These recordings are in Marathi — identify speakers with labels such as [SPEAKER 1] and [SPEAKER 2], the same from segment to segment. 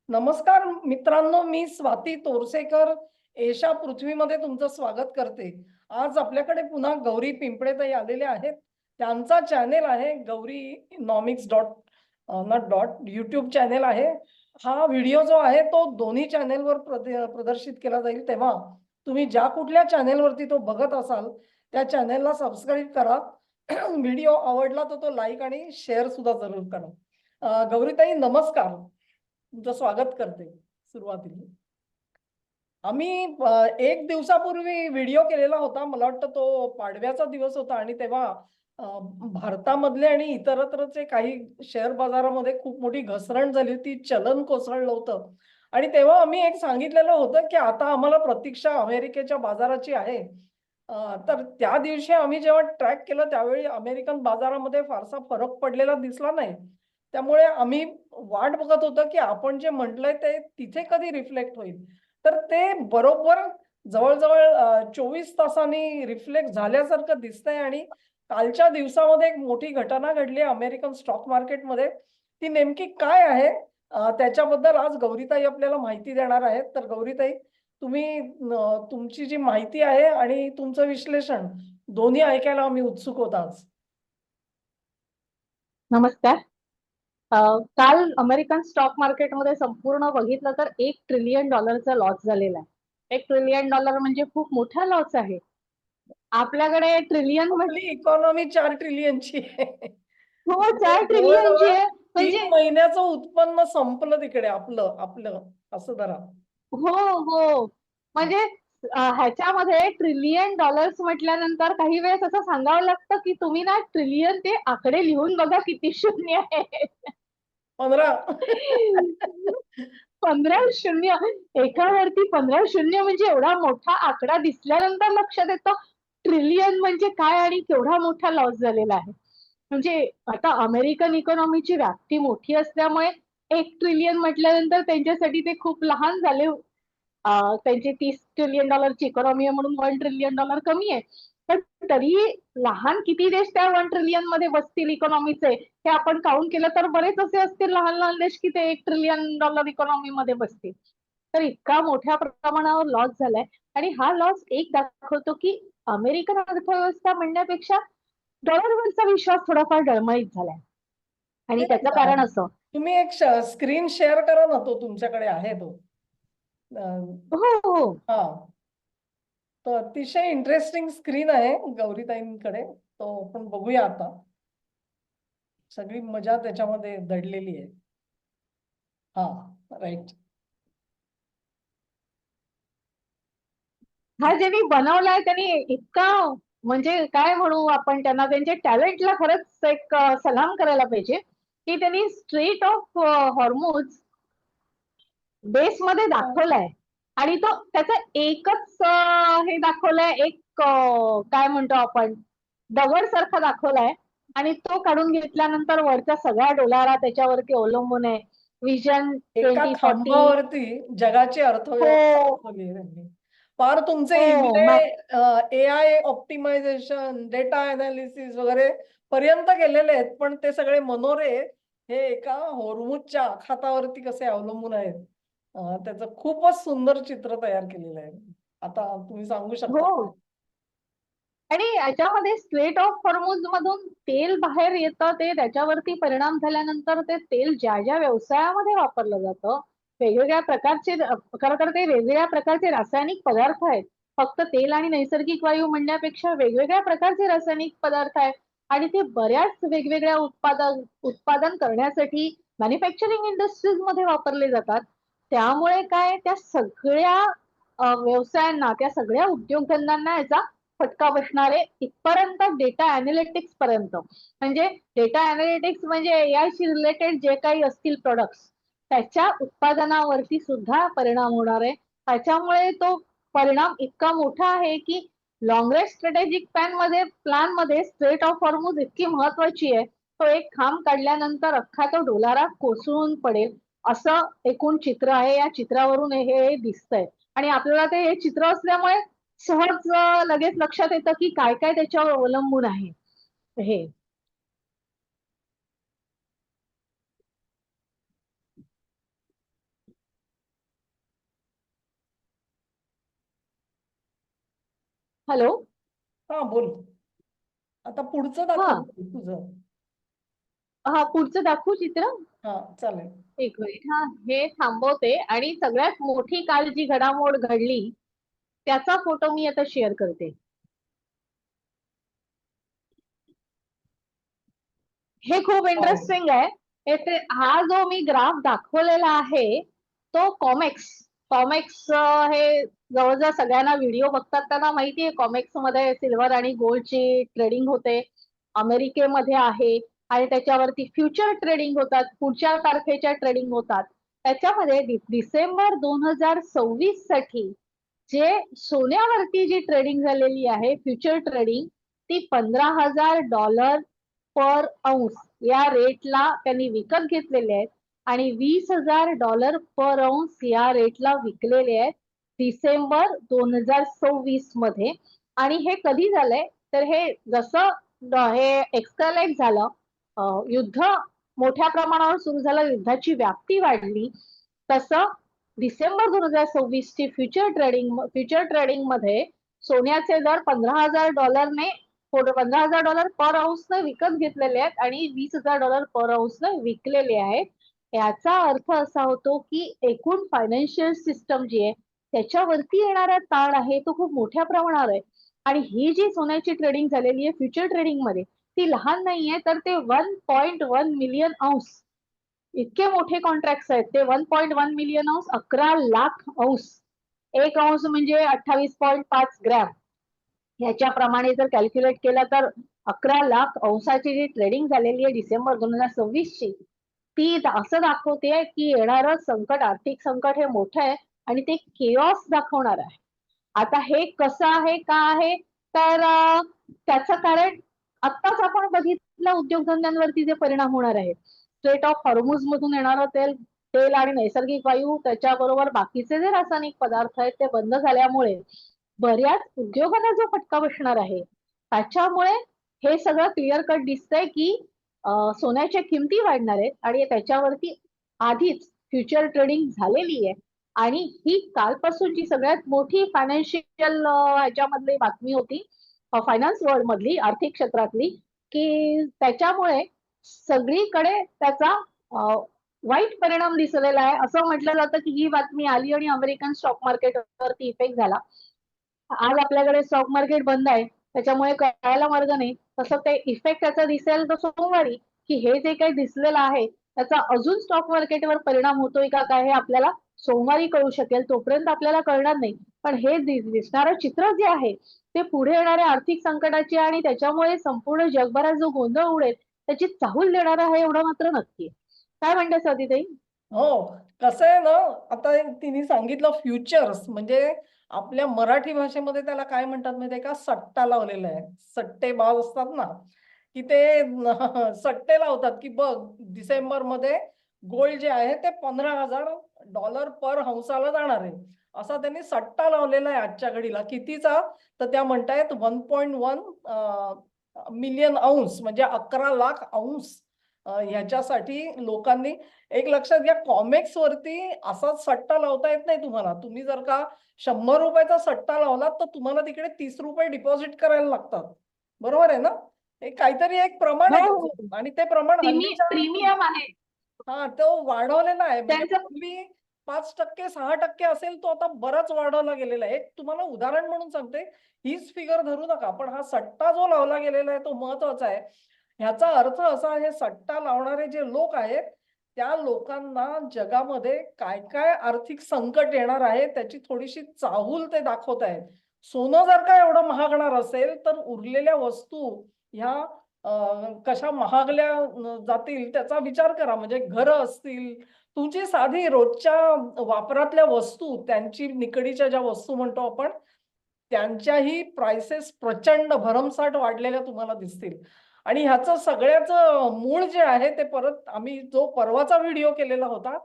[SPEAKER 1] नमस्कार मित्रांनो, मी स्वाती तोरसेकर एशा पृथ्वीमध्ये तुमचं स्वागत करते. आज आपल्याकडे पुन्हा गौरी पिंपळेताई आलेले आहेत. त्यांचा चॅनेल आहे गौरी नॉमिक्स नॉट यूट्यूब चॅनेल आहे. हा व्हिडिओ जो आहे तो दोन्ही चॅनेलवर प्रदर्शित केला जाईल. तेव्हा तुम्ही ज्या कुठल्या चॅनेलवरती तो बघत असाल त्या चॅनेलला सबस्क्राईब करा. व्हिडिओ आवडला तर तो लाईक आणि शेअर सुद्धा जरूर करा. गौरीताई नमस्कार, तुमचं स्वागत करते. सुरुवातीला आम्ही एक दिवसापूर्वी व्हिडिओ केलेला होता. मला वाटतं तो पाडव्याचा दिवस होता आणि तेव्हा अ, भारतामधले आणि इतरत्रचे काही शेअर बाजारामध्ये खूप मोठी घसरण झाली होती. चलन कोसळलं होतं आणि तेव्हा आम्ही एक सांगितलेलं होतं की आता आम्हाला प्रतीक्षा अमेरिकेच्या बाजाराची आहे. तर त्या दिवशी आम्ही जेव्हा ट्रॅक केलं त्यावेळी अमेरिकन बाजारामध्ये फारसा फरक पडलेला दिसला नाही. त्यामुळे आम्ही वाट बघत होतो की आपण जे म्हटलंय ते तिथे कधी रिफ्लेक्ट होईल. तर ते बरोबर जवळ-जवळ 24 तासांनी रिफ्लेक्ट झाल्यासारखं दिसतंय आणि कालच्या दिवसामध्ये एक मोठी घटना घडली अमेरिकन स्टॉक मार्केटमध्ये. ती नेमकी काय आहे त्याच्याबद्दल आज गौरीताई आपल्याला माहिती देणार आहेत. तर गौरीताई, तुम्ही तुमची जी माहिती आहे आणि तुमचं विश्लेषण दोन्ही ऐकायला आम्ही उत्सुक होतो आज.
[SPEAKER 2] नमस्कार. काल अमेरिकन स्टॉक मार्केटमध्ये संपूर्ण बघितलं तर $1 ट्रिलियन लॉस झालेला आहे. $1 ट्रिलियन म्हणजे खूप मोठा लॉस आहे. आपल्याकडे ट्रिलियन
[SPEAKER 1] आपली इकॉनॉमी 4 ट्रिलियनची आहे.
[SPEAKER 2] हो,
[SPEAKER 1] म्हणजे
[SPEAKER 2] 4 ट्रिलियनची
[SPEAKER 1] जवळ-जवळ
[SPEAKER 2] आहे.
[SPEAKER 1] 3
[SPEAKER 2] म्हणजे
[SPEAKER 1] महिन्याचं उत्पन्न संपलं तिकडे आपलं आपलं असं धरा.
[SPEAKER 2] हो हो. म्हणजे ह्याच्यामध्ये $1 ट्रिलियन म्हटल्यानंतर काही वेळेस असं सांगावं लागतं की तुम्ही ना ट्रिलियन ते आकडे लिहून बघा किती शून्य आहे.
[SPEAKER 1] 15.
[SPEAKER 2] 15 शून्य, एकावरती 15 शून्य म्हणजे एवढा मोठा आकडा दिसल्यानंतर लक्षात येतं ट्रिलियन म्हणजे काय आणि केवढा मोठा लॉस झालेला आहे. म्हणजे आता अमेरिकन इकॉनॉमीची व्याप्ती मोठी असल्यामुळे 1 ट्रिलियन म्हटल्यानंतर त्यांच्यासाठी ते खूप लहान झाले. त्यांची $30 ट्रिलियन इकॉनॉमी आहे म्हणून $1 ट्रिलियन कमी आहे. पण तरी लहान किती देश त्या 1 ट्रिलियन मध्ये बसतील इकॉनॉमीचे हे आपण काउंट केलं तर बरेच असे असतील लहान लहान देश की ते $1 ट्रिलियन इकॉनॉमी मध्ये बसतील. तर इतका मोठ्या प्रमाणावर लॉस झालाय आणि हा लॉस एक दाखवतो की अमेरिकन अर्थव्यवस्था म्हणण्यापेक्षा डॉलरवरचा विश्वास थोडाफार डळमळीत झालाय. आणि त्याचं कारण असं
[SPEAKER 1] तुम्ही एक स्क्रीन शेअर करा ना, तो तुमच्याकडे आहे तो.
[SPEAKER 2] हो हो
[SPEAKER 1] हा, तो अतिशय इंटरेस्टिंग स्क्रीन आहे गौरीताईंकडे. तो आपण बघूया आता. सगळी मजा त्याच्यामध्ये दडलेली आहे. हा, राईट.
[SPEAKER 2] हा ज्यांनी बनवलाय त्यांनी इतका म्हणजे काय म्हणू आपण त्यांना त्यांच्या टॅलेंटला खरंच एक सलाम करायला पाहिजे की त्यांनी स्ट्रेट ऑफ हॉर्मोज बेस मध्ये दाखवलाय आणि तो त्याचा एकच हे दाखवलाय एक काय म्हणतो आपण दगड सारखा दाखवलाय आणि तो काढून घेतल्यानंतर वरच्या सगळ्या डोलारा त्याच्यावरती अवलंबून आहे. विजन
[SPEAKER 1] एका
[SPEAKER 2] 2040.
[SPEAKER 1] खांबावरती जगाची अर्थव्यवस्था
[SPEAKER 2] हो
[SPEAKER 1] दाखवली आहे त्यांनी. फार तुमचे
[SPEAKER 2] हो
[SPEAKER 1] इथले एआय ऑप्टिमायझेशन, डेटा अनालिसिस वगैरे पर्यंत गेलेले आहेत, पण ते सगळे मनोरे हे एका होर्मुजच्या आखातावरती कसे अवलंबून आहेत. त्याचं खूपच सुंदर चित्र तयार केलेलं आहे. आता तुम्ही सांगू शकता.
[SPEAKER 2] हो. आणि याच्यामध्ये स्ट्रेट ऑफ हॉर्मुझ मधून तेल बाहेर येतं ते त्याच्यावरती परिणाम झाल्यानंतर ते तेल ज्या ज्या व्यवसायामध्ये वापरलं जातं वेगवेगळ्या प्रकारचे खरं तर ते वेगवेगळ्या प्रकारचे रासायनिक पदार्थ आहेत. फक्त तेल आणि नैसर्गिक वायू म्हणण्यापेक्षा वेगवेगळ्या प्रकारचे रासायनिक पदार्थ आहेत आणि ते बऱ्याच वेगवेगळ्या उत्पादन करण्यासाठी मॅन्युफॅक्चरिंग इंडस्ट्रीज मध्ये वापरले जातात. त्यामुळे काय त्या सगळ्या व्यवसायांना त्या सगळ्या उद्योगधंद्यांना याचा फटका बसणार आहे इथपर्यंत डेटा अनालिटिक्स पर्यंत. म्हणजे डेटा अनालिटिक्स म्हणजे एआयशी रिलेटेड जे काही असतील प्रोडक्ट्स त्याच्या उत्पादनावरती सुद्धा परिणाम होणार आहे. त्याच्यामुळे तो परिणाम इतका मोठा आहे की लॉंग रेंज स्ट्रॅटेजिक प्लॅन मध्ये स्ट्रेट ऑफ हॉर्मुझ इतकी महत्वाची आहे. तो एक खांब काढल्यानंतर अख्खा तो डोलारा कोसळून पडेल असं एकूण चित्र आहे. या चित्रावरून हे दिसतंय आणि आपल्याला ते हे चित्र असल्यामुळे सहज लगेच लक्षात येतं की काय काय त्याच्यावर अवलंबून आहे हे. हॅलो.
[SPEAKER 1] हा बोल. आता पुढचं
[SPEAKER 2] हा
[SPEAKER 1] दाखव तुझं.
[SPEAKER 2] हा, पुढचं दाखवू चित्र.
[SPEAKER 1] हा चालेल.
[SPEAKER 2] एक मिनिट, हा हे थांबवते आणि सगळ्यात मोठी काल जी घडामोड घडली त्याचा फोटो मी आता शेअर करते. हे खूप इंटरेस्टिंग आहे. येथे हा जो मी ग्राफ दाखवलेला आहे तो कॉमेक्स. कॉमेक्स हे जवळजवळ सगळ्यांना व्हिडिओ बघतात त्यांना माहिती आहे कॉमेक्स मध्ये सिल्वर आणि गोल्डची ट्रेडिंग होते. अमेरिकेमध्ये आहे आणि त्याच्यावरती फ्युचर ट्रेडिंग होतात, पुढच्या तारखेच्या ट्रेडिंग होतात. त्याच्यामध्ये डिसेंबर 2026 साठी जे सोन्यावरती जी ट्रेडिंग झालेली आहे फ्युचर ट्रेडिंग ती $15,000 पर औंस या रेटला त्यांनी विकत घेतलेले आहेत आणि $20,000 पर औंस या रेटला विकलेले आहेत डिसेंबर 2026 मध्ये. आणि हे कधी झालंय तर हे जसं हे एक्सकलेट झालं, युद्ध मोठ्या प्रमाणावर सुरू झालं, युद्धाची व्याप्ती वाढली, तसं डिसेंबर 2026 ची फ्युचर ट्रेडिंग मध्ये सोन्याचे दर $15,000 $15,000 पर औंसने विकत घेतलेले आहेत आणि $20,000 पर औंसने विकलेले आहेत. याचा अर्थ असा होतो की एकूण फायनान्शियल सिस्टम जी आहे त्याच्यावरती येणारा ताण आहे तो खूप मोठ्या प्रमाणावर आहे. आणि ही जी सोन्याची ट्रेडिंग झालेली आहे फ्युचर ट्रेडिंग मध्ये ती लहान नाहीये, तर ते 1.1 मिलियन औंस इतके मोठे कॉन्ट्रॅक्ट आहेत. ते 1.1 मिलियन औंस 11 लाख औंस. एक औंस म्हणजे 28.5 ग्रॅम. ह्याच्याप्रमाणे जर कॅल्क्युलेट केलं तर 11 लाख औंसाची जी ट्रेडिंग झालेली आहे डिसेंबर 2026 ची ती असं दाखवते की येणारं संकट, आर्थिक संकट हे मोठं आहे आणि ते केऑस दाखवणार आहे. आता हे कसं आहे का आहे तर त्याचं कारण आत्ताच आपण बघितलं उद्योगधंद्यांवरती जे परिणाम होणार आहे. स्ट्रेट ऑफ हॉर्मुझ मधून येणारं तेल आणि नैसर्गिक वायू त्याच्याबरोबर बाकीचे जे रासायनिक पदार्थ आहेत ते बंद झाल्यामुळे बऱ्याच उद्योगांना जो फटका बसणार आहे त्याच्यामुळे हे सगळं क्लिअर कट दिसतंय की सोन्याच्या किमती वाढणार आहेत आणि त्याच्यावरती आधीच फ्युचर ट्रेडिंग झालेली आहे. आणि ही कालपासूनची सगळ्यात मोठी फायनान्शियल ह्याच्यामधली बातमी होती, फायनान्स वर्ल्ड मधली, आर्थिक क्षेत्रातली, की त्याच्यामुळे सगळीकडे त्याचा वाईट परिणाम दिसलेला आहे. असं म्हटलं जातं की ही बातमी आली आणि अमेरिकन स्टॉक मार्केटवरती इफेक्ट झाला. आज आपल्याकडे स्टॉक मार्केट बंद आहे त्याच्यामुळे कळायला मार्ग नाही. तसं ते इफेक्ट त्याचा दिसेल तर सोमवारी की हे जे काही दिसलेलं आहे त्याचा अजून स्टॉक मार्केटवर परिणाम होतोय का काय हे आपल्याला सोमवारी कळू शकेल. तोपर्यंत आपल्याला कळणार नाही. पण हे दिसणारं चित्र जे आहे ते पुढे येणाऱ्या आर्थिक संकटाची आणि त्याच्यामुळे संपूर्ण जगभरात जो गोंधळ उडेल त्याची चाहूल देणार आहे एवढं मात्र नक्की. काय म्हणते स्वातीताई?
[SPEAKER 1] हो, कसं आहे ना, आता तिने सांगितलं फ्युचर्स म्हणजे आपल्या मराठी भाषेमध्ये त्याला काय म्हणतात माहितीये का, सट्टा लावलेला आहे. सट्टेबाज असतात ना की ते सट्टे लावतात की बघ डिसेंबर मध्ये गोल्ड जे आहे ते $15,000 पर हंसाला जाणार आहे. असा त्यांनी सट्टा लावलेला आहे आजच्या घडीला. कितीचा तर त्या म्हणतायत 1.1 मिलियन औंस म्हणजे 11 लाख औंस. ह्याच्यासाठी लोकांनी एक लक्षात घ्या, कॉमेक्स वरती असाच सट्टा लावता येत नाही तुम्हाला. तुम्ही जर का $100 सट्टा लावलात तर तुम्हाला तिकडे $30 डिपॉझिट करायला लागतात. बरोबर आहे ना? हे काहीतरी एक प्रमाण
[SPEAKER 2] हो,
[SPEAKER 1] आहे
[SPEAKER 2] हो.
[SPEAKER 1] त्याचं. आणि ते प्रमाण हल्लीच्या
[SPEAKER 2] प्रीमियम आहे
[SPEAKER 1] हा तो वाढवलेला आहे. म्हणजे
[SPEAKER 2] त्यांचं.
[SPEAKER 1] पूर्वी 5% 6% असेल तो आता बराच वाढवला गेलेला आहे. एक तुम्हाला उदाहरण म्हणून सांगते, हीच फिगर धरू नका पण हा सट्टा जो लावला गेलेला आहे तो महत्वाचा आहे. ह्याचा अर्थ असा आहे, सट्टा लावणारे जे लोक आहेत त्या लोकांना जगामध्ये काय काय आर्थिक संकट येणार आहे त्याची थोडीशी चाहूल ते दाखवत आहेत. सोनं जर का एवढं महागणार असेल तर उरलेल्या वस्तू ह्या कशा महागल्या जातील त्याचा विचार करा. म्हणजे घरं असतील, तुमची साधी रोजच्या वापरातल्या वस्तू, त्यांची निकडीच्या ज्या वस्तू म्हणतो आपण, त्यांच्याही प्राइसेस प्रचंड भरमसाठ वाढलेल्या तुम्हाला दिसतील. आणि ह्याचं सगळ्याचं मूळ जे आहे ते परत आम्ही जो परवाचा व्हिडिओ केलेला होता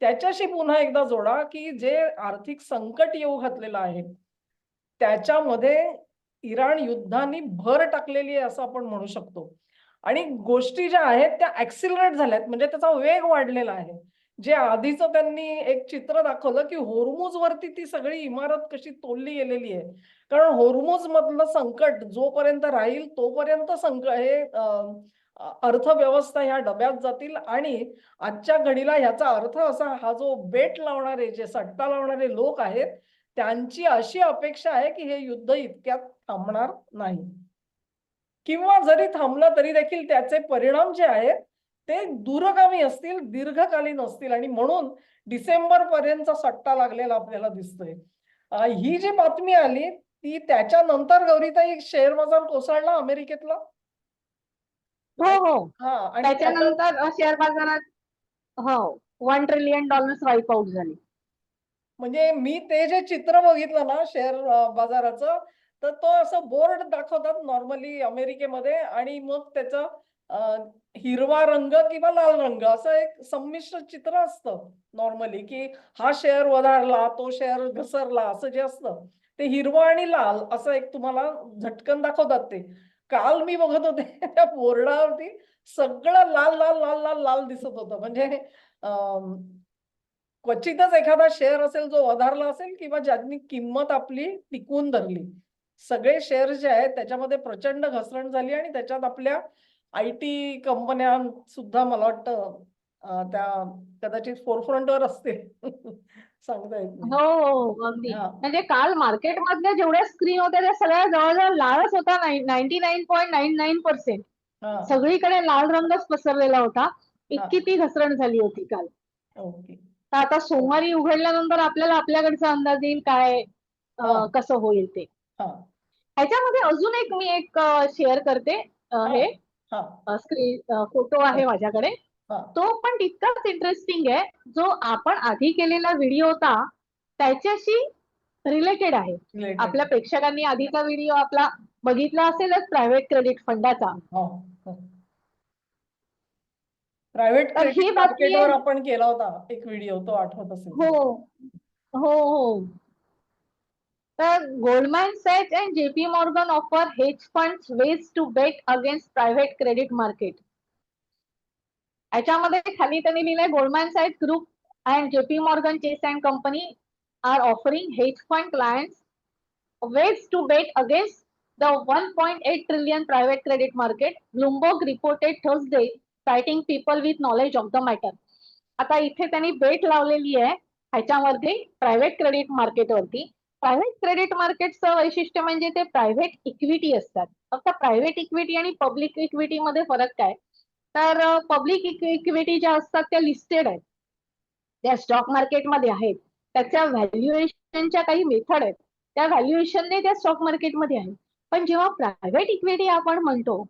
[SPEAKER 1] त्याच्याशी पुन्हा एकदा जोडा की जे आर्थिक संकट येऊ घातलेलं आहे त्याच्यामध्ये इराण युद्धाने भर टाकलेली आहे असं आपण म्हणू शकतो. आणि गोष्टी ज्या आहेत त्या ऍक्सिलरेट झाल्यात म्हणजे त्याचा वेग वाढलेला आहे. जे आधीचं त्यांनी एक चित्र दाखवलं, की होर्मुझ वरती ती सगळी इमारत कशी तोडली गेलेली आहे. कारण होर्मुझ मधलं संकट जोपर्यंत राहील तोपर्यंत हे अर्थव्यवस्था ह्या डब्यात जातील आणि आजच्या घडीला ह्याचा अर्थ असा हा जो बेट लावणारे जे सट्टा लावणारे लोक आहेत, त्यांची अशी अपेक्षा आहे, की हे युद्ध इतक्यात थांबणार नाही. किंवा जरी थांबलं तरी देखील त्याचे परिणाम जे आहेत ते दूरगामी असतील, दीर्घकालीन असतील आणि म्हणून डिसेंबर पर्यंतचा सट्टा लागलेला आपल्याला दिसतोय. ही जी बातमी आली ती त्याच्यानंतर गौरीताई शेअर बाजार कोसळला अमेरिकेतला.
[SPEAKER 2] हो, हो.
[SPEAKER 1] हां आणि त्याच्यात
[SPEAKER 2] त्याच्यानंतर शेअर बाजारात हो, $1 ट्रिलियन वाईप आउट झाले.
[SPEAKER 1] म्हणजे मी ते जे चित्र बघितलं ना शेअर बाजाराचं, तर तो असं बोर्ड दाखवतात नॉर्मली अमेरिकेमध्ये आणि मग त्याचं अ, हिरवा रंग किंवा लाल रंग असं एक संमिश्र चित्र असतं नॉर्मली, की हा शेअर वधारला, तो शेअर घसरला असं जे असतं, ते हिरवं आणि लाल असं एक तुम्हाला झटकन दाखवतात ते. काल मी बघत होते त्या बोर्डावरती सगळं लाल, लाल, लाल, लाल, लाल दिसत होतं. म्हणजे क्वचितच एखादा शेअर असेल जो वधारला असेल किंवा ज्यांनी किंमत आपली टिकवून धरली. सगळे शेअर जे आहेत त्याच्यामध्ये प्रचंड घसरण झाली आणि त्याच्यात आपल्या आय-टी कंपन्या सुद्धा मला वाटतं त्या कदाचित फोरफ्रंटवर असतील. सांगता येत
[SPEAKER 2] हो,
[SPEAKER 1] नाही.
[SPEAKER 2] हो. अगदी.
[SPEAKER 1] हां,
[SPEAKER 2] म्हणजे काल मार्केटमधल्या जेवढ्या स्क्रीन होत्या त्या सगळ्या जवळ-जवळ लालच होता. 99.99%
[SPEAKER 1] हां,
[SPEAKER 2] सगळीकडे लाल रंगच पसरलेला होता. इतकी
[SPEAKER 1] हां.
[SPEAKER 2] ती घसरण झाली होती काल.
[SPEAKER 1] ओके.
[SPEAKER 2] तर आता सोमवारी उघडल्यानंतर आपल्याला आपल्याकडचा अंदाज येईल काय
[SPEAKER 1] हां,
[SPEAKER 2] कसं होईल ते.
[SPEAKER 1] हां,
[SPEAKER 2] ह्याच्यामध्ये अजून एक मी एक शेअर करते
[SPEAKER 1] हां,
[SPEAKER 2] हे
[SPEAKER 1] हां,
[SPEAKER 2] स्क्रीन फोटो आहे
[SPEAKER 1] हां,
[SPEAKER 2] माझ्याकडे.
[SPEAKER 1] हां.
[SPEAKER 2] तो पण तितकाच इंटरेस्टिंग आहे. जो आपण आधी केलेला व्हिडिओ होता त्याच्याशी रिलेटेड आहे. आपल्या
[SPEAKER 1] रिलेटेड.
[SPEAKER 2] प्रेक्षकांनी आधीचा व्हिडिओ आपला बघितला असेलच प्रायव्हेट क्रेडिट फंडाचा.
[SPEAKER 1] हो, हो. प्रायव्हेट
[SPEAKER 2] तर
[SPEAKER 1] क्रेडिट
[SPEAKER 2] ही बातमी
[SPEAKER 1] मार्केटवर
[SPEAKER 2] आहे.
[SPEAKER 1] आपण केला होता एक व्हिडिओ तो आठवत असेल
[SPEAKER 2] हो,
[SPEAKER 1] तुम्हाला.
[SPEAKER 2] हो, हो. तर Goldman Sachs and JP Morgan offer hedge funds ways to bet against private credit market. याच्यामध्ये खाली त्यांनी लिहिलंय Goldman Sachs group and JP Morgan Chase and company are offering hedge fund clients ways to bet against the 1.8 trillion private credit market, Bloomberg reported Thursday, citing people with knowledge of the matter. आता इथे त्यांनी बेट लावलेली आहे ह्याच्यावरती प्रायव्हेट क्रेडिट मार्केटवरती. प्रायव्हेट क्रेडिट मार्केटचं वैशिष्ट्य म्हणजे ते प्रायव्हेट इक्विटी असतात. फक्त प्रायव्हेट इक्विटी आणि पब्लिक इक्विटी मध्ये फरक काय? तर पब्लिक इक्विटी ज्या असतात त्या लिस्टेड आहेत. त्या स्टॉक मार्केटमध्ये आहेत. त्याच्या व्हॅल्युएशनच्या काही मेथड आहेत. त्या व्हॅल्युएशनने त्या स्टॉक मार्केटमध्ये आहे. पण जेव्हा प्रायव्हेट इक्विटी आपण म्हणतो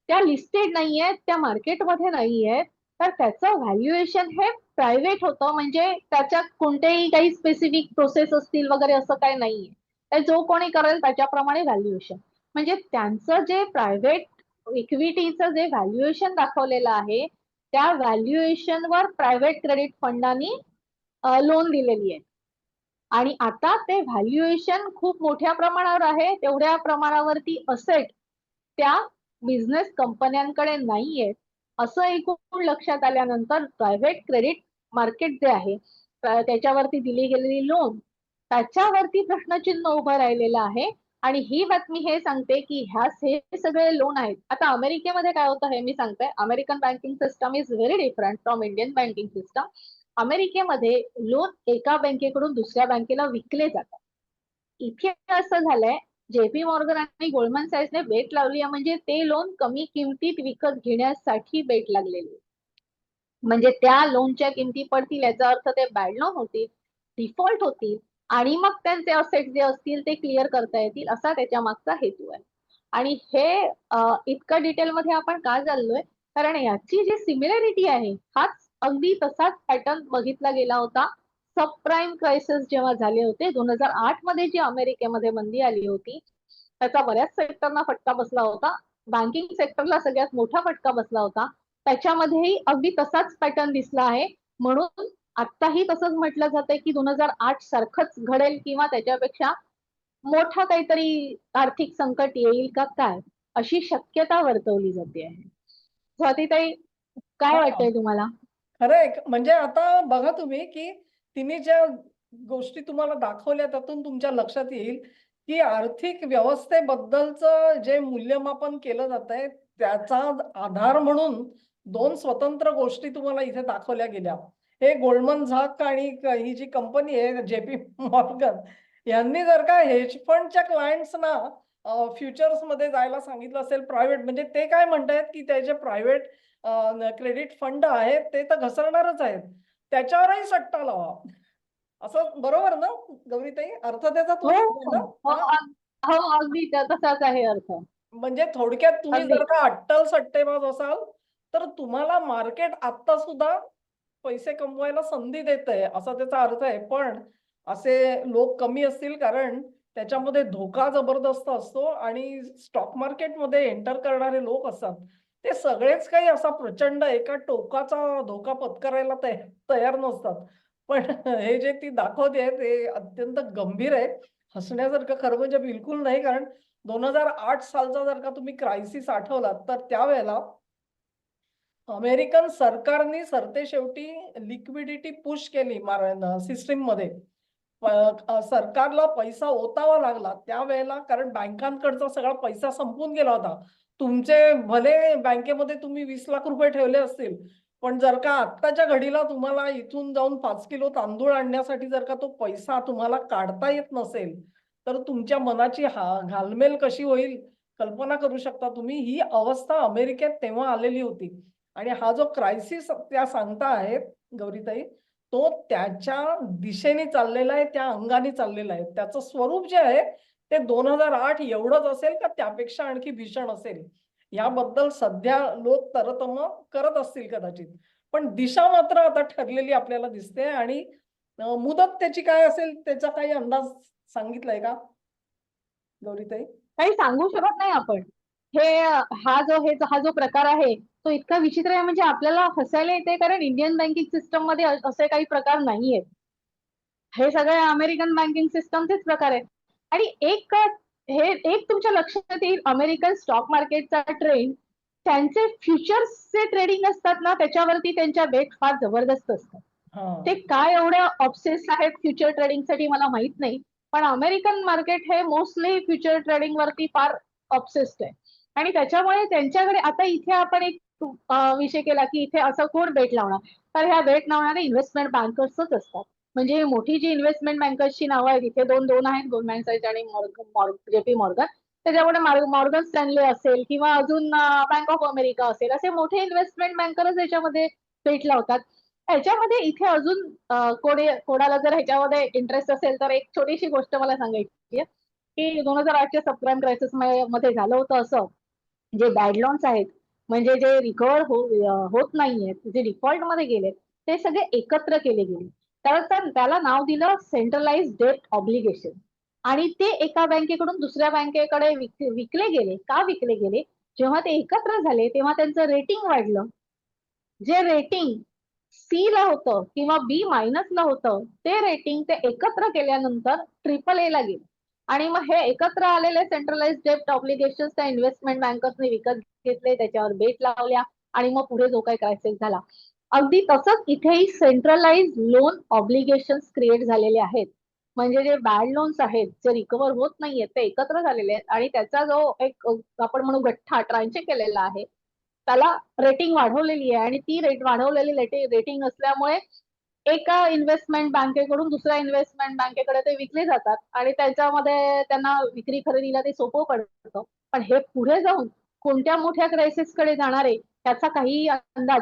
[SPEAKER 2] त्या लिस्टेड नाहीयेत, त्या मार्केटमध्ये नाहीयेत, तर त्याचं व्हॅल्युएशन हे प्रायव्हेट होतं. म्हणजे त्याच्यात कोणतेही काही स्पेसिफिक प्रोसेस असतील वगैरे असं काही नाहीये. तर जो कोणी करेल त्याच्याप्रमाणे व्हॅल्युएशन. म्हणजे त्यांचं जे प्रायव्हेट इक्विटीचं जे व्हॅल्युएशन दाखवलेलं आहे त्या व्हॅल्युएशनवर प्रायव्हेट क्रेडिट फंडांनी लोन दिलेली आहे. आणि आता ते व्हॅल्युएशन खूप मोठ्या प्रमाणावर आहे. तेवढ्या प्रमाणावरती असेट त्या बिझनेस कंपन्यांकडे नाहीयेत. असं एकूण लक्षात आल्यानंतर प्रायव्हेट क्रेडिट मार्केट जे आहे त्याच्यावरती दिली गेलेली लोन त्याच्यावरती प्रश्नचिन्ह उभं राहिलेलं आहे. आणि ही बातमी हे सांगते की हे सगळे लोन आहेत. आता अमेरिकेमध्ये काय होतं हे मी सांगते. American banking system is very different from Indian banking system. अमेरिकेमध्ये लोन एका बँकेकडून दुसऱ्या बँकेला विकले जातात. इथे असं झालंय जेपी मॉर्गन आणि गोल्डमन सॅचने बेट लावली आहे म्हणजे ते लोन कमी किमतीत विकत घेण्यासाठी बेट लागलेली. म्हणजे त्या लोनच्या किमती पडतील याचा अर्थ ते बॅड लोन होतील, डिफॉल्ट होतील आणि मग त्यांचे असेट जे असतील ते क्लिअर करता येतील असा त्याच्या मागचा हेतू आहे. आणि हे इतकं डिटेलमध्ये आपण का चाललोय कारण याची जी सिमिलॅरिटी आहे हाच अगदी तसाच पॅटर्न बघितला गेला होता सबप्राईम क्रायसिस जेव्हा झाले होते 2008 मध्ये जी अमेरिकेमध्ये मंदी आली होती त्याचा बऱ्याच सेक्टरना फटका बसला होता. बँकिंग सेक्टरला सगळ्यात मोठा फटका बसला होता. त्याच्यामध्येही अगदी तसाच पॅटर्न दिसला आहे. म्हणून आत्ताही तसंच म्हटलं जातंय की 2008 सारखंच घडेल किंवा त्याच्यापेक्षा मोठा काहीतरी आर्थिक संकट येईल का काय अशी शक्यता वर्तवली जाते आहे. स्वातीताई काय
[SPEAKER 1] हां.
[SPEAKER 2] वाटतंय तुम्हाला?
[SPEAKER 1] खरंय. म्हणजे आता बघा तुम्ही, की तिने ज्या गोष्टी तुम्हाला दाखवल्या त्यातून तुमच्या लक्षात येईल, की आर्थिक व्यवस्थेबद्दलचं जे मूल्यमापन केलं जातंय, त्याचा आधार म्हणून 2 स्वतंत्र गोष्टी तुम्हाला इथे दाखवल्या गेल्या. हे गोल्डमन झाक आणि ही जी कंपनी आहे जे.पी. मॉर्गन यांनी जर का हेज फंडच्या क्लायंट्सना फ्युचर्समध्ये जायला सांगितलं असेल प्रायव्हेट म्हणजे ते काय म्हणतायत, की त्याचे प्रायव्हेट क्रेडिट फंड आहेत ते तर घसरणारच आहेत. त्याच्यावरही सट्टा लावा. असं बरोबर ना गौरीताई? अर्थ त्याचा
[SPEAKER 2] हो,
[SPEAKER 1] तोच आहे
[SPEAKER 2] हो.
[SPEAKER 1] ना?
[SPEAKER 2] हो,
[SPEAKER 1] हां.
[SPEAKER 2] हो, अगदी तसाच आहे अर्थ.
[SPEAKER 1] म्हणजे थोडक्यात तुम्ही
[SPEAKER 2] अगदी.
[SPEAKER 1] जर का अट्टल सट्टेबाज असाल, तर तुम्हाला मार्केट आत्ता सुद्धा पैसे कमवायला संधी देतंय, असा त्याचा अर्थ आहे. पण असे लोक कमी असतील कारण त्याच्यामध्ये धोका जबरदस्त असतो आणि स्टॉक मार्केटमध्ये एंटर करणारे लोक असतात, ते सगळेच काही असा प्रचंड एका टोकाचा धोका पत्करायला तयार नसतात. पण हे जे ती दाखवते ते अत्यंत गंभीर आहे. हसण्यासारखं खरं म्हणजे बिलकुल नाही. कारण 2008 सालचा जर का तुम्ही क्रायसिस आठवलात, तर त्यावेळेला अमेरिकन सरकारनी सरतेशेवटी लिक्विडिटी पुश केली सिस्टममध्ये. सरकारला पैसा ओतावा लागला त्यावेळेला कारण बँकांकडचा सगळा पैसा संपून गेला होता. तुमचे भले बँकेमध्ये तुम्ही 20 लाख रुपये ठेवले असतील, पण जर का आत्ताच्या घडीला तुम्हाला इथून जाऊन 5 किलो तांदूळ आणण्यासाठी जर का तो पैसा तुम्हाला काढता येत नसेल, तर तुमच्या मनाची घालमेल कशी होईल कल्पना करू शकता तुम्ही. ही अवस्था अमेरिकेत तेव्हा आलेली होती. आणि हा जो क्रायसिस त्या सांगता आहेत गौरीताई, तो त्याच्या दिशेने चाललेला आहे, त्या अंगाने चाललेला आहे. त्याचं स्वरूप जे आहे ते 2008 एवढंच असेल का त्यापेक्षा आणखी भीषण असेल. याबद्दल सध्या लोक तरतम करत असतील कदाचित. पण दिशा मात्र आता ठरलेली आपल्याला दिसते आणि मुदत त्याची काय असेल त्याचा काही अंदाज सांगितलाय का गौरीताई?
[SPEAKER 2] काही सांगू शकत नाही आपण. हा जो प्रकार आहे तो इतका विचित्र आहे म्हणजे आपल्याला हसायला येते कारण इंडियन बँकिंग सिस्टम मध्ये असे काही प्रकार नाहीयेत. हे सगळे अमेरिकन बँकिंग सिस्टमचेच प्रकार आहेत. आणि एक तुमच्या लक्षात येईल अमेरिकन स्टॉक मार्केटचा ट्रेंड त्यांचे फ्युचर्सचे ट्रेडिंग असतात ना त्याच्यावरती त्यांच्या बेट फार जबरदस्त असतात. ते
[SPEAKER 1] हां.
[SPEAKER 2] काय एवढ्या ऑब्सेस आहेत फ्युचर ट्रेडिंग साठी मला माहित नाही. पण अमेरिकन मार्केट हे मोस्टली फ्युचर ट्रेडिंग वरती फार ऑब्सेस्ड आहे. आणि त्याच्यामुळे त्यांच्याकडे आता इथे आपण एक विषय केला की इथे असं कोण बेट लावणार. तर ह्या बेट लावणारे इन्व्हेस्टमेंट बँकर्सच असतात. म्हणजे मोठी जी इन्व्हेस्टमेंट बँकर्सची नावं आहेत इथे दोन आहेत गोल्डमॅन सॅच आणि जेपी मॉर्गन. त्याच्यामुळे मॉर्गन स्टॅनले असेल किंवा अजून बँक ऑफ अमेरिका असेल असे मोठे इन्व्हेस्टमेंट बँकरच याच्यामध्ये बेट लावतात. ह्याच्यामध्ये इथे अजून कोणाला जर ह्याच्यामध्ये इंटरेस्ट असेल तर एक छोटीशी गोष्ट मला सांगायची आहे की 2008च्या सबप्राईम क्रायसिस मध्ये झालं होतं असं जे बॅड लोन्स आहेत म्हणजे जे रिकव्हर होत नाहीयेत जे डिफॉल्ट मध्ये गेले ते सगळे एकत्र केले गेले. तर त्याला नाव दिलं सेंट्रलाइज डेट ऑब्लिगेशन. आणि ते एका बँकेकडून दुसऱ्या बँकेकडे विकले गेले. का विकले गेले? जेव्हा ते एकत्र झाले तेव्हा त्यांचं रेटिंग वाढलं. जे रेटिंग सी ला होतं किंवा बी मायनस ला होतं ते रेटिंग ते एकत्र केल्यानंतर ट्रिपल ए ला गेलं. आणि मग हे एकत्र आलेले सेंट्रलाइज डेप्ट ऑब्लिगेशन त्या इन्व्हेस्टमेंट बँकर्सने विकत घेतले त्याच्यावर बेट लावल्या आणि मग पुढे जो काही क्रायसिस झाला. अगदी तसंच इथेही सेंट्रलाइज लोन ऑब्लिगेशन क्रिएट झालेले आहेत. म्हणजे जे बॅड लोन्स आहेत जे रिकव्हर होत नाहीयेत ते एकत्र झालेले आहेत आणि त्याचा जो एक आपण म्हणू गठ्ठा ट्रांचे केलेला आहे त्याला रेटिंग वाढवलेली आहे आणि ती वाढवलेली रेटिंग असल्यामुळे एका इन्व्हेस्टमेंट बँकेकडून दुसऱ्या इन्व्हेस्टमेंट बँकेकडे ते विकले जातात आणि त्याच्यामध्ये त्यांना विक्री खरेदीला ते सोपं पडतं. पण हे पुढे जाऊन कोणत्या मोठ्या क्रायसिसकडे जाणार आहे त्याचा काही अंदाज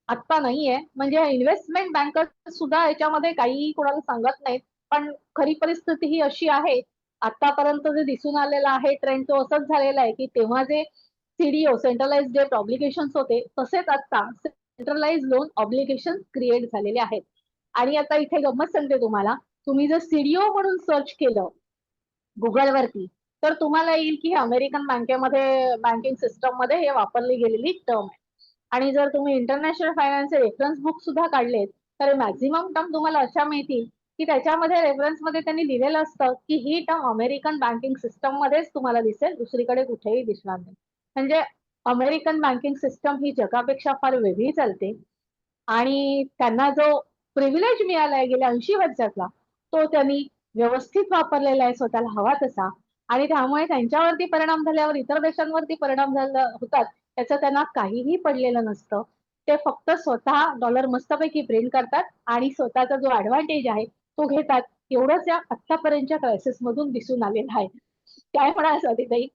[SPEAKER 2] आत्ता नाहीये. म्हणजे इन्व्हेस्टमेंट बँकर सुद्धा याच्यामध्ये काही कोणाला सांगत नाहीत. पण खरी परिस्थिती ही अशी आहे आतापर्यंत जे दिसून आलेला आहे ट्रेंड तो असंच झालेला आहे की तेव्हा जे सीडीओ सेंट्रलाइज डेट ऑब्लिगेशन होते तसेच आता सेंट्रलाइज लोन ऑब्लिगेशन क्रिएट झालेले आहेत. आणि आता इथे गंमत सांगते तुम्हाला तुम्ही जर सीडीओ म्हणून सर्च केलं गुगलवरती तर तुम्हाला येईल की अमेरिकन बँकेमध्ये बँकिंग सिस्टम मध्ये हे वापरली गेलेली टर्म आहे. आणि जर तुम्ही इंटरनॅशनल फायनान्सचे रेफरन्स बुक सुद्धा काढलेत तर मॅक्झिमम टर्म तुम्हाला अशा मिळतील की त्याच्यामध्ये रेफरन्स मध्ये त्यांनी दिलेलं असतं की ही टर्म अमेरिकन बँकिंग सिस्टम मध्येच तुम्हाला दिसेल दुसरीकडे कुठेही दिसणार नाही. म्हणजे अमेरिकन बँकिंग सिस्टम ही जगापेक्षा फार वेगळी चालते. आणि त्यांना जो प्रिव्हिलेज मिळालाय गेल्या 80 वर्षाचा तो त्यांनी व्यवस्थित वापरलेला आहे स्वतःला हवा तसा. आणि त्यामुळे त्यांच्यावरती परिणाम झाल्यावर इतर देशांवरती परिणाम झाला होतात त्याचं त्यांना काहीही पडलेलं नसतं. ते फक्त स्वतः डॉलर मस्तपैकी प्रिंट करतात आणि स्वतःचा जो ऍडव्हान्टेज आहे तो घेतात. एवढंच या आतापर्यंतच्या क्रायसिस मधून दिसून आलेलं आहे. काय म्हणाल स्वातीताई?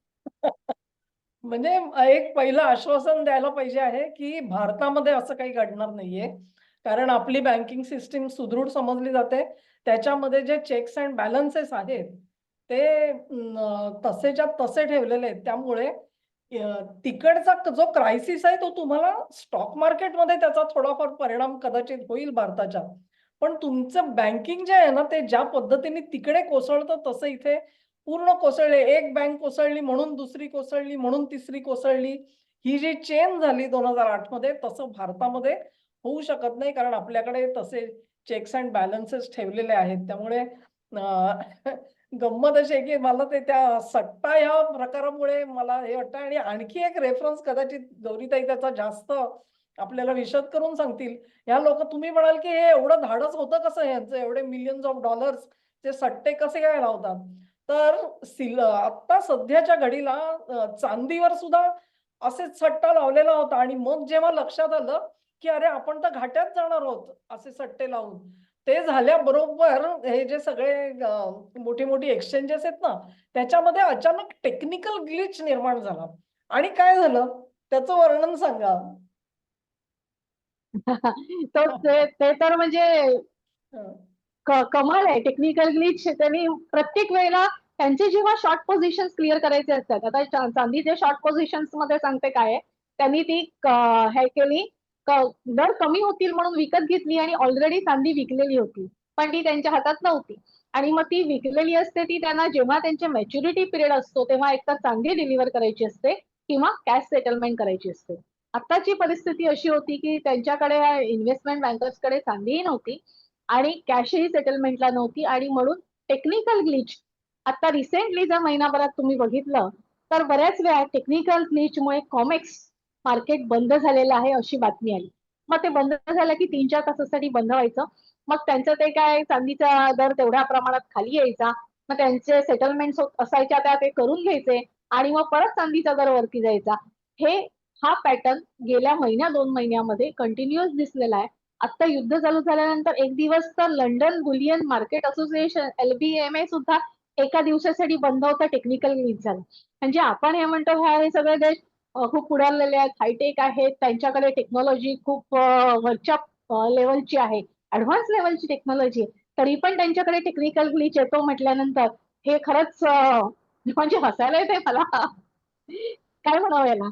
[SPEAKER 1] म्हणजे एक पहिलं आश्वासन द्यायला पाहिजे आहे, की भारतामध्ये असं काही घडणार नाहीये. कारण आपली बँकिंग सिस्टीम सुदृढ समजली जाते. त्याच्यामध्ये जे चेक्स एंड बॅलन्सेस आहेत, ते तसेच्या तसे ठेवलेले आहेत. त्यामुळे तिकडचा जो क्रायसिस आहे, तो तुम्हाला स्टॉक मार्केटमध्ये त्याचा थोडाफार परिणाम कदाचित होईल भारताच्या. पण तुमचं बँकिंग जे आहे ना, ते ज्या पद्धतीने तिकडे कोसळतं, तसं इथे पूर्ण कोसळले. एक बँक कोसळली म्हणून दुसरी कोसळली म्हणून तिसरी कोसळली. ही जी चेन झाली 2008 मध्ये तसं भारतामध्ये होऊ शकत नाही. कारण आपल्याकडे तसे चेक्स एंड बॅलन्सेस ठेवलेले आहेत. त्यामुळे गंमत अशी आहे, की मला ते त्या सट्टा ह्या प्रकारामुळे मला हे वाटतं आणि आणखी एक रेफरन्स कदाचित गौरीताई त्याचा जास्त आपल्याला विशद करून सांगतील. ह्या लोकं तुम्ही म्हणाल, की हे एवढं धाडस होतं कसं ह्यांचं एवढे मिलियन्स ऑफ डॉलर्स ते सट्टे कसे काय लावतात? तर आता सध्याच्या घडीला चांदीवर सुद्धा असेच सट्टा लावलेला होता आणि मग जेव्हा लक्षात आलं, की अरे आपण तर घाट्यात जाणार आहोत असे सट्टे लावून. ते झाल्याबरोबर हे जे सगळे मोठी-मोठी एक्सचेंजेस आहेत ना, त्याच्यामध्ये अचानक टेक्निकल ग्लिच निर्माण झाला आणि काय झालं त्याचं वर्णन सांगा?
[SPEAKER 2] ते तर म्हणजे
[SPEAKER 1] हं.
[SPEAKER 2] कमाल आहे. टेक्निकल ग्लिच त्यांनी प्रत्येक वेळेला त्यांचे जेव्हा शॉर्ट पोझिशन्स क्लिअर करायचे असतात. आता चांदीचे शॉर्ट पोझिशन्स मध्ये सांगते काय आहे. त्यांनी ती हे केली दर कमी होतील म्हणून विकत घेतली आणि ऑलरेडी चांदी विकलेली होती. पण ती त्यांच्या हातात नव्हती. आणि मग ती विकलेली असते ती त्यांना जेव्हा त्यांचे मॅच्युरिटी पिरियड असतो तेव्हा एकतर चांदी डिलिव्हर करायची असते किंवा कॅश सेटलमेंट करायची असते. आताची परिस्थिती अशी होती की त्यांच्याकडे इन्व्हेस्टमेंट बँकर्सकडे चांदीही नव्हती आणि कॅशही सेटलमेंटला नव्हती आणि म्हणून टेक्निकल ग्लिच आता रिसेंटली जर महिनाभरात तुम्ही बघितलं तर बऱ्याच वेळा टेक्निकल ग्लिचमुळे कॉमेक्स मार्केट बंद झालेलं आहे अशी बातमी आली. मग ते बंद झालं की 3-4 तासासाठी बंद व्हायचं. मग त्यांचं ते काय चांदीचा दर तेवढ्या प्रमाणात खाली यायचा. मग त्यांचे सेटलमेंट असायच्या त्या ते करून घ्यायचे आणि मग परत चांदीचा दर वरती जायचा. हे हा पॅटर्न गेल्या महिन्या 2 महिन्यामध्ये कंटिन्युअस दिसलेला आहे. आता युद्ध चालू झाल्यानंतर एक दिवस तर London Boolean market association LBMA सुद्धा एका दिवसासाठी बंद होता टेक्निकल ग्लिच झाला. म्हणजे आपण हे म्हणतो हे सगळे देश खूप पुढारलेले आहेत, हायटेक आहेत, त्यांच्याकडे टेक्नॉलॉजी खूप वरच्या लेवलची आहे, ऍडव्हान्स लेवलची टेक्नॉलॉजी आहे. तरी पण त्यांच्याकडे टेक्निकल ग्लिच येतो म्हटल्यानंतर हे खरंच म्हणजे हसायला येते मला. काय म्हणावं याला?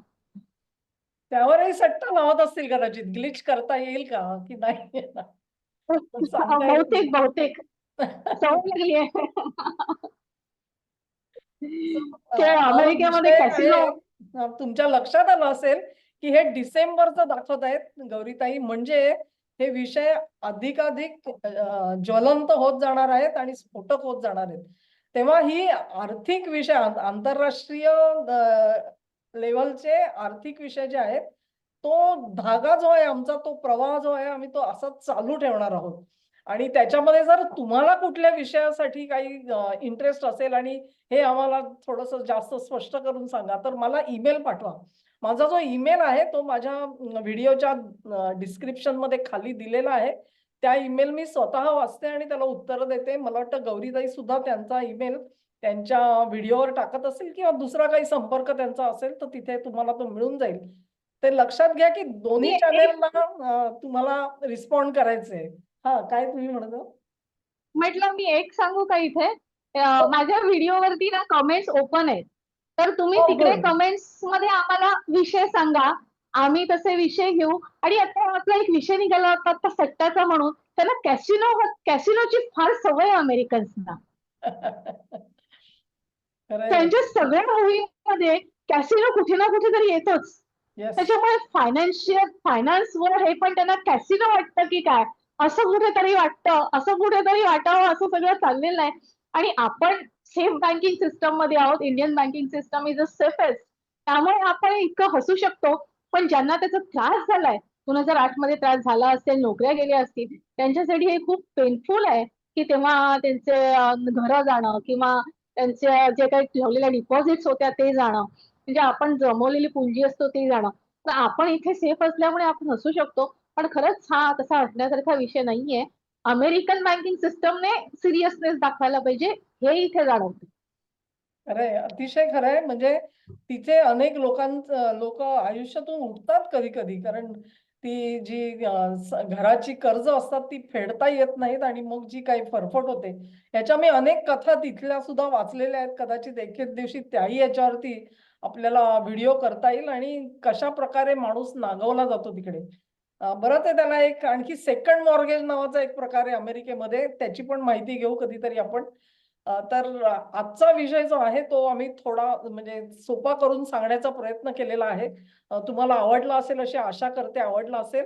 [SPEAKER 1] त्यावरही सट्टा लावत असतील कदाचित. ग्लिच करता येईल का की नाही? सांगता येत
[SPEAKER 2] बहुतेक बहुतेक सवय लागली आहे. ते
[SPEAKER 1] हा
[SPEAKER 2] अमेरिकेमध्ये
[SPEAKER 1] विषय
[SPEAKER 2] कॅसिनो
[SPEAKER 1] आहे. तुमच्या लक्षात आलं असेल, की हे डिसेंबरचं दाखवत आहेत गौरीताई. म्हणजे हे विषय अधिकाधिक ज्वलंत होत जाणार आहेत आणि स्फोटक होत जाणार आहेत. तेव्हा ही आर्थिक विषय आंतरराष्ट्रीय लेव्हलचे आर्थिक विषय जे आहेत, तो धागा जो आहे आमचा, तो प्रवाह जो आहे, आम्ही तो असाच चालू ठेवणार आहोत. आणि त्याच्यामध्ये जर तुम्हाला कुठल्या विषयासाठी काही इंटरेस्ट असेल आणि हे आम्हाला थोडंसं जास्त स्पष्ट करून सांगा, तर मला ईमेल पाठवा. माझा जो ईमेल आहे तो माझ्या व्हिडिओच्या डिस्क्रिप्शनमध्ये खाली दिलेला आहे. त्या ईमेल मी स्वतः वाचते आणि त्याला उत्तरं देते. मला वाटतं गौरीताई सुद्धा त्यांचा ईमेल त्यांच्या व्हिडिओवर टाकत असेल किंवा दुसरा काही संपर्क त्यांचा असेल, तर तिथे तुम्हाला तो मिळून जाईल. ते लक्षात घ्या, की दोन्ही
[SPEAKER 2] मी एक
[SPEAKER 1] चॅनेलला तुम्हाला रिस्पॉन्ड करायचंय. हां, काय तुम्ही म्हणत आहात?
[SPEAKER 2] म्हटलं मी एक सांगू का इथे माझ्या व्हिडिओवरती ना कमेंट्स ओपन आहेत. तर तुम्ही
[SPEAKER 1] हो,
[SPEAKER 2] तिकडे
[SPEAKER 1] गुड.
[SPEAKER 2] कमेंट्स मध्ये आम्हाला विषय सांगा. आम्ही तसे विषय घेऊ आणि आता आपला एक विषय निघाला होता आता सट्टाचा म्हणून त्याला कॅसिनोची फार सवय आहे अमेरिकन्सना.
[SPEAKER 1] खरंय.
[SPEAKER 2] त्यांच्या सगळ्या मूव्हीमध्ये कॅसिनो कुठे ना कुठेतरी येतोच.
[SPEAKER 1] येस.
[SPEAKER 2] त्याच्यामुळे फायनान्सवर हे पण त्यांना कॅसिनो वाटतं की काय असं कुठेतरी वाटतं, असं कुठेतरी वाटावं असं सगळं चाललेलं आहे. आणि आपण सेफ बँकिंग सिस्टम मध्ये आहोत. Indian banking system is a safest. त्यामुळे आपण इतकं हसू शकतो. पण ज्यांना त्याचा त्रास झालाय 2008 मध्ये त्रास झाला असेल, नोकऱ्या गेल्या असतील, त्यांच्यासाठी हे खूप पेनफुल आहे की तेव्हा त्यांचे घरं जाणं किंवा त्यांच्या जे काही ठेवलेल्या डिपॉझिट्स होत्या ते जाणं, म्हणजे आपण जमवलेली पुंजी असतो ती जाणं. तर आपण इथे सेफ असल्यामुळे आपण हसू शकतो, पण खरंच हा तसा हसण्यासारखा विषय नाहीये. अमेरिकन बँकिंग सिस्टमने सिरियसनेस दाखवायला पाहिजे, हे इथे जाणवतं.
[SPEAKER 1] खरंय, अतिशय खरंय. म्हणजे तिथे अनेक लोक आयुष्यातून उठतात कधी-कधी. कारण ती जी घराची कर्ज असतात ती फेडता येत नाहीत आणि मग जी काही फरफट होते. ह्याच्या मी अनेक कथा तिथल्या सुद्धा वाचलेल्या आहेत. कदाचित एके दिवशी त्याही याच्यावरती आपल्याला व्हिडिओ करता येईल आणि कशाप्रकारे माणूस नागवला जातो तिकडे. बरं ते त्याला एक आणखी सेकंड मॉर्गेज नावाचा एक प्रकार आहे अमेरिकेमध्ये. त्याची पण माहिती घेऊ कधीतरी आपण. तर आजचा विषय जो आहे तो आम्ही थोडा म्हणजे सोपा करून सांगण्याचा प्रयत्न केलेला आहे. तुम्हाला आवडला असेल अशी आशा करते, आवडला असेल.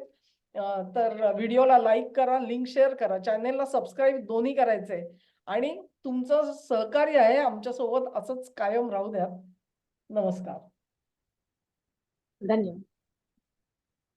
[SPEAKER 1] तर व्हिडिओला लाईक करा, लिंक शेअर करा, चॅनेलला सबस्क्राईब दोन्ही करायचंय आणि तुमचं सहकार्य आहे आमच्यासोबत असंच कायम राहू द्या. नमस्कार.
[SPEAKER 2] धन्यवाद.